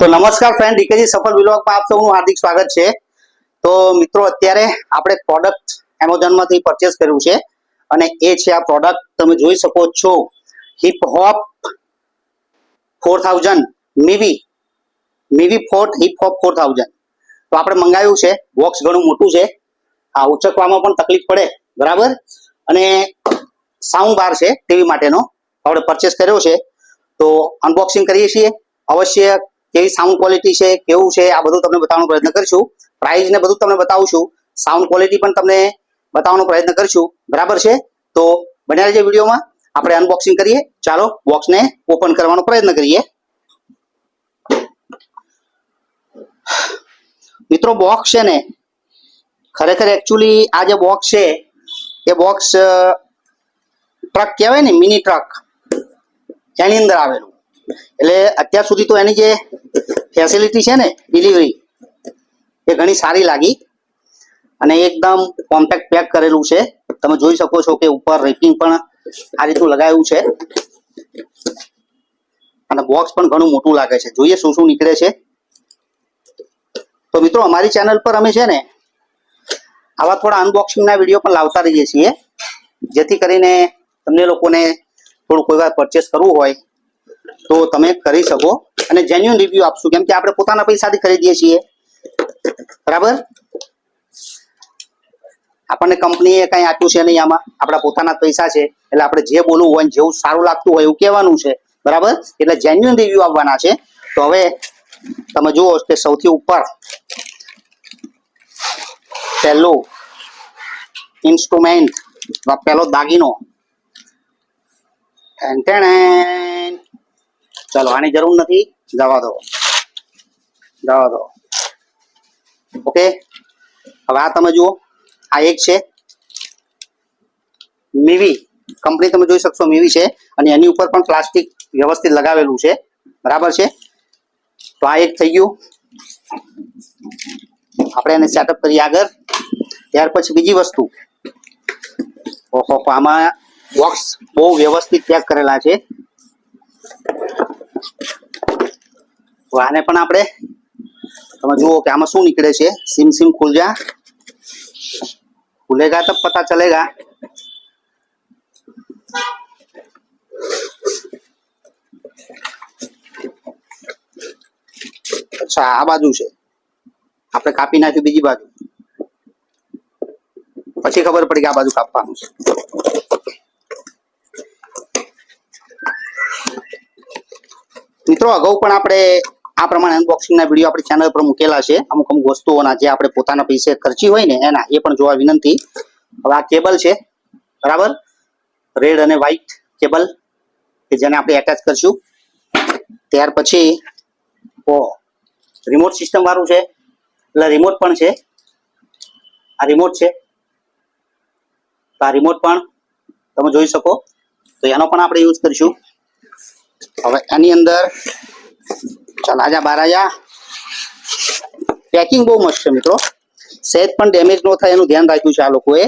तो नमस्कार friend, DKG सफल व्लॉग में आप सबનું हार्दिक स्वागत છે। તો મિત્રો અત્યારે આપણે પ્રોડક્ટ એમેઝોન માંથી પરચેસ કર્યું છે અને એ છે આ પ્રોડક્ટ તમે જોઈ શકો છો hip hop 4000 Mivi fort hip hop 4000 તો આપણે મંગાવ્યું છે। બોક્સ ઘણું મોટું છે, આ ઉચકવામાં પણ તકલીફ પડે બરાબર। અને સાઉન્ડ બાર છે ટીવી માટેનો આપણે પરચેસ કર્યો છે। તો અનબોક્સિંગ કરીએ છીએ अवश्य केवी साउंड क्वॉलिटी है केवू है आ बधुं तमने बतावવાનો प्रयत्न करशुं। प्राइस ने बधुं तमने बतावुं, साउंड क्वॉलिटी पण तमने बतावવાનો प्रयत्न करशुं बराबर है। तो बन्या रहेजो विडियो में आपणे अनबॉक्सिंग करिए। चालो बॉक्स ने ओपन करवानो प्रयत्न करिए। मित्रों बॉक्स है ने खरेखर एक्चुअली आ जे बॉक्स है ये बॉक्स ट्रक कहेवाय ने मिनी ट्रक एनी अंदर आवेलुं એટલે અત્યાર સુધી તો એની જે ફેસિલિટી છે ને ડિલિવરી એ ઘણી સારી લાગી અને એકદમ કોમ્પેક્ટ પેક કરેલું છે। તમે જોઈ શકો છો કે ઉપર રેપિંગ પણ આ રીતનું લગાવ્યું છે અને બોક્સ પણ ઘણું મોટું લાગે છે। જોઈએ શું શું નીકળે છે। તો મિત્રો અમારી ચેનલ પર અમે છે ને આવા થોડા અનબોક્સિંગ ના વિડિયો પણ લાવતા રહીએ છીએ જેથી કરીને તમને લોકોને થોડું કોઈ વાર પરચેસ કરવું હોય तो तमे करी सको અને જેન્યુઅન રિવ્યુ આપશું કેમ કે આપણે પોતાના પૈસાથી ખરીદીએ છીએ બરાબર। આપણને કંપનીએ કંઈ આપ્યું છે નહીં, આમાં આપણા પોતાના પૈસા છે એટલે આપણે જે બોલવું હોય જેવું સારું લાગતું હોય એવું કહેવાનું છે બરાબર। એટલે જેન્યુઅન રિવ્યુ આપવાના છે। તો હવે તમે જુઓ કે સૌથી ઉપર પહેલું ઇન્સ્ટ્રુમેન્ટ પહેલો દાગીનો चलो आनी जरूर नहीं, जवा दो ओके। अब आ तमे जुओ आ एक छे मीवी कंपनी तमे जोई शकशो मीवी छे अने एनी उपर पण प्लास्टिक व्यवस्थित लगावेलुं छे बराबर छे। तो आ एक थई गयुं, आपणे एने सेटअप करीए आगळ। त्यार पछी बीजी वस्तु, ओहो आमां बॉक्स बहु व्यवस्थित पेक करेला छे। तो आने पण आपणे તમે જુઓ કે આમાં શું નીકળે છે। સિમ સિમ ખુલ જા, खुलेगा तब पता चलेगा। अच्छा आ बाजू છે આપણે કાપી નાખ્યું બીજી બાજુ, પછી ખબર પડી કે આ બાજુ કાપવાનું છે। મિત્રો અગાઉ પણ આપણે આ પ્રમાણે અનબોક્સિંગ ના વિડિયો આપણી ચેનલ પર મૂકેલા છે અમુક અમુક વસ્તુઓના જે આપણે પોતાના પૈસે ખર્ચી હોય ને એના, એ પણ જોવા વિનંતી। હવે આ કેબલ છે બરાબર, રેડ અને વ્હાઈટ કેબલ કે જેને આપણે એટેચ કરશું। ત્યાર પછી ઓ રિમોટ સિસ્ટમ વાળું છે એટલે રિમોટ પણ છે, આ રિમોટ છે તો આ રિમોટ પણ તમે જોઈ શકો તો એનો પણ આપણે યુઝ કરીશું। હવે એની અંદર ચાલ આજા બાર આજા, પેકિંગ બહુ મસ્ત છે મિત્રો, સેજ પણ ડેમેજ ન થાય એનું ધ્યાન રાખ્યું છે આ લોકોએ।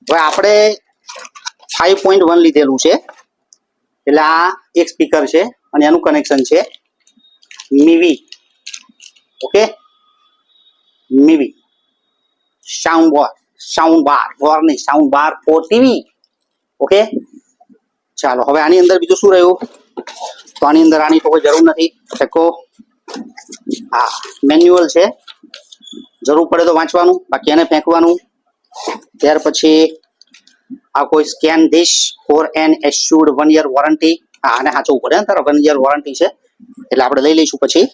હવે આપણે 5.1 લીધેલું છે એટલે આ એક સ્પીકર છે અને એનું કનેક્શન છે Mivi, okay Mivi sound bar for TV, okay. ચાલો હવે આની અંદર બીજું શું રહ્યું, તો આની અંદર આની તો કોઈ જરૂર નથી, देखो हाँ મેન્યુઅલ છે, જરૂર પડે તો વાંચવાનું, બાકી એને ફેંકવાનું। ત્યાર પછી આ કોઈ scan this for an assured 1 year warranty, હા આને સાચવવું પડે તારા 1 યર વોરંટી છે એટલે આપણે લઈ લઈશું પછી।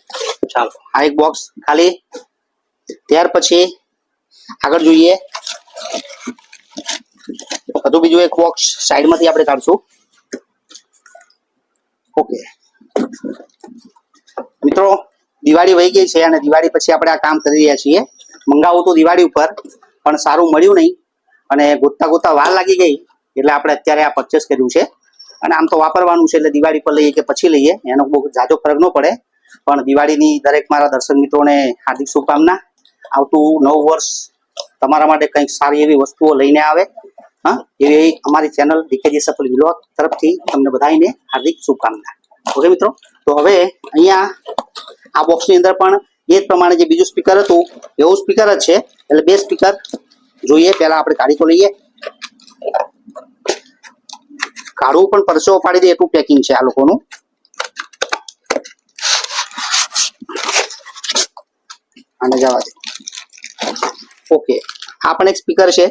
ચાલો આ એક બોક્સ ખાલી। ત્યાર પછી આગળ જોઈએ બધું બીજું એક બોક્સ સાઈડમાંથી આપણે કાઢશું, ओके। मित्रों दिवाળી वही गई है અને દિવાળી પછી આપણે આ કામ કરી રહ્યા છીએ। મંગાવું તો દિવાળી ઉપર પણ સારું મળ્યું નહીં અને ગોતતા વાર લાગી ગઈ એટલે આપણે અત્યારે આ પરચેસ કર્યું છે। અને આમ તો વાપરવાનું છે એટલે દિવાળી પર લઈએ કે પછી લઈએ એનો બહુ જાજો ફરક ન પડે, પણ દિવાળીની દરેક મારા દર્શક મિત્રોને હાર્દિક શુભકામના। આવતું નવું વર્ષ તમારા માટે કંઈક સારી એવી વસ્તુઓ લઈને આવે, हाँ ये हमारी चैनल डीकेजी सफल व्लॉग तरफ थी तमने बधाईने हार्दिक शुभकामना। ओके मित्रों, तो हवे अहींया આ બોક્સની અંદર પણ એ જ પ્રમાણે જે બીજું સ્પીકર હતું એવું સ્પીકર જ છે, એટલે બે સ્પીકર જોઈએ. પહેલા આપણે કાઢી તો લઈએ, કાઢવું પણ પરસેવો પાડી દે એટલું પેકિંગ છે આ લોકોનું. આને જવા દે. ઓકે, આ પણ એક સ્પીકર છે.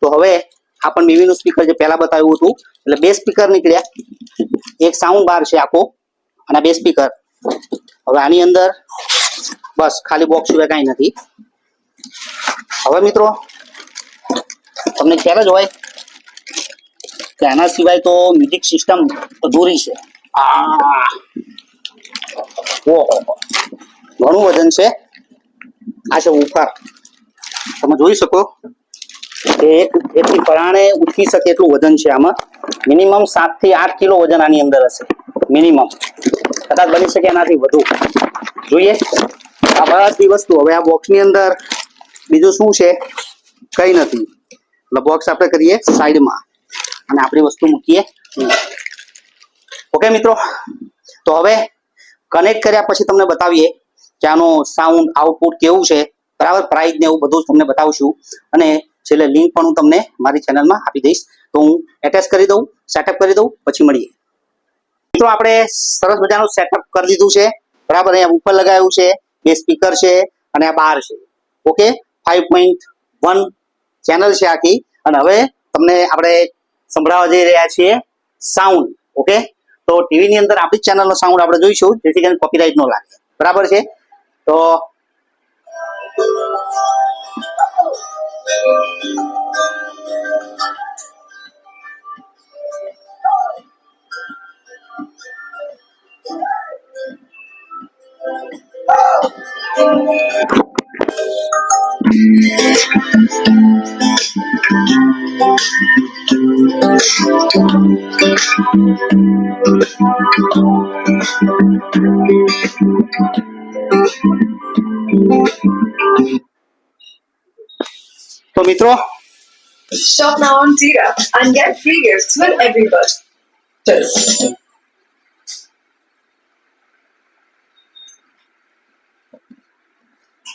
તો હવે આ પણ મીવીનું સ્પીકર જે પહેલા બતાવ્યું હતું, એટલે બે સ્પીકર નીકળ્યા. એક સાઉન્ડ બાર છે આખો અને બે સ્પીકર. હવે આની અંદર બસ ખાલી બોક્સ સિવાય કાંઈ નથી. હવે મિત્રો તમને ખ્યાલ જ હોય કે આના સિવાય તો મ્યુઝિક સિસ્ટમ અધૂરી છે. ઓહો, ઘણું વજન છે. આ છે ઉફાર, તમે જોઈ શકો કે એકથી પરાણે ઉઠી શકે એટલું વજન છે આમાં. મિનિમમ 7 થી 8 કિલો વજન આની અંદર હશે મિનિમમ, કદાચ બની શકે એનાથી વધુ. જોઈએ આ બધી વસ્તુ. હવે આ બોક્સની અંદર બીજું શું છે? કઈ નથી. એટલે બોક્સ આપણે કરીએ સાઈડમાં અને આપણી વસ્તુ મૂકીએ. ઓકે મિત્રો, તો હવે કનેક્ટ કર્યા પછી તમને બતાવીએ કે આનો સાઉન્ડ આઉટપુટ કેવું છે, બરાબર. પ્રાઇસ ને એવું બધું તમને બતાવશું અને છેલ્લે લિંક પણ હું તમને મારી ચેનલમાં આપી દઈશ. તો હું એટેચ કરી દઉં, સેટઅપ કરી દઉં, પછી મળીએ. મિત્રો આપણે સરસ મજાનું સેટઅપ કરી દીધું છે, બરાબર. અહીંયા ઉપર લગાવ્યું છે, બે સ્પીકર છે અને આ બાર છે. ઓકે, 5.1 ચેનલ છે આખી. અને હવે તમને આપણે સંભળાવવા જઈ રહ્યા છીએ સાઉન્ડ. ઓકે, તો ટીવી ની અંદર આપણી ચેનલનો સાઉન્ડ આપણે જોઈશું, જેથી કરીને કોપીરાઇટ ન લાગે, બરાબર છે. તો મિત્રો shop now on Tira and get free gifts with every purchase.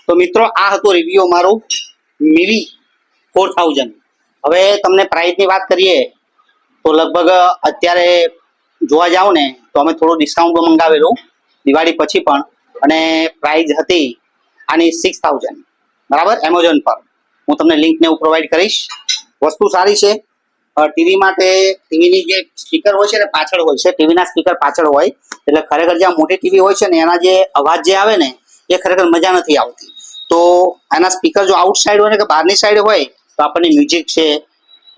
તો મિત્રો આ હતો રિવ્યુ અમારો મીવી 4000. હવે તમને પ્રાઇસની વાત કરીએ તો લગભગ અત્યારે જોવા જાવ ને તો અમે થોડું ડિસ્કાઉન્ટ મંગાવેલું દિવાળી પછી પણ, અને પ્રાઇસ હતી આની 6000, બરાબર. એમેઝોન પર હું તમને લિંક ને હું પ્રોવાઈડ કરીશ. વસ્તુ સારી છે. ટીવી માટે ટીવીની જે સ્પીકર હોય છે ને પાછળ હોય છે, ટીવીના સ્પીકર પાછળ હોય, એટલે ખરેખર જે મોટી ટીવી હોય છે ને એના જે અવાજ જે આવે ને એ ખરેખર મજા નથી આવતી. તો આના સ્પીકર જો આઉટ સાઈડ હોય ને કે બહારની સાઈડ હોય તો આપણને મ્યુઝિક છે,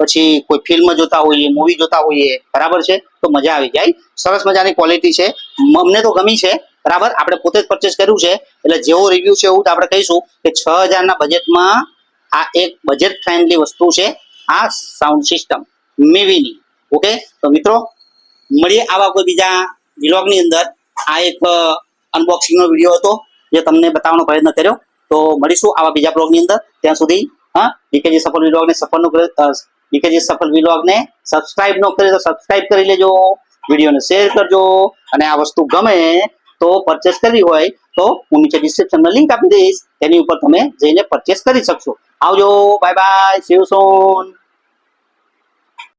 પછી કોઈ ફિલ્મ જોતા હોઈએ, મૂવી જોતા હોઈએ, બરાબર છે, તો મજા આવી જાય. સરસ મજાની ક્વોલિટી છે, અમને તો ગમી છે, બરાબર. આપણે પોતે જ પરચેસ કર્યું છે, એટલે જેવો રિવ્યુ છે એવું તો આપણે કહીશું કે 6000ના બજેટમાં આ એક બજેટ ફ્રેન્ડલી વસ્તુ છે, આ સાઉન્ડ સિસ્ટમ મીવીની. ઓકે, તો મિત્રો મળીએ આવા કોઈ બીજા વ્લોગની અંદર. આ એક અનબોક્સિંગનો વિડીયો હતો જે તમને બતાવવાનો પ્રયત્ન કર્યો. તો મળીશું આવા બીજા બ્લોગની અંદર. ત્યાં સુધી ડીકેજી સફળ વ્લોગને ડીકેજી સફળ વ્લોગને સબસ્ક્રાઇબ ન કરી તો સબસ્ક્રાઇબ કરી લેજો, વિડીયોને શેર કરજો, અને આ વસ્તુ ગમે તો પરચેસ કરવી હોય તો હું નીચે ડિસ્ક્રિપ્શનમાં લિંક આપી દઈશ, તેની ઉપર તમે જઈને પરચેસ કરી શકશો. આવજો, bye bye, C you soon.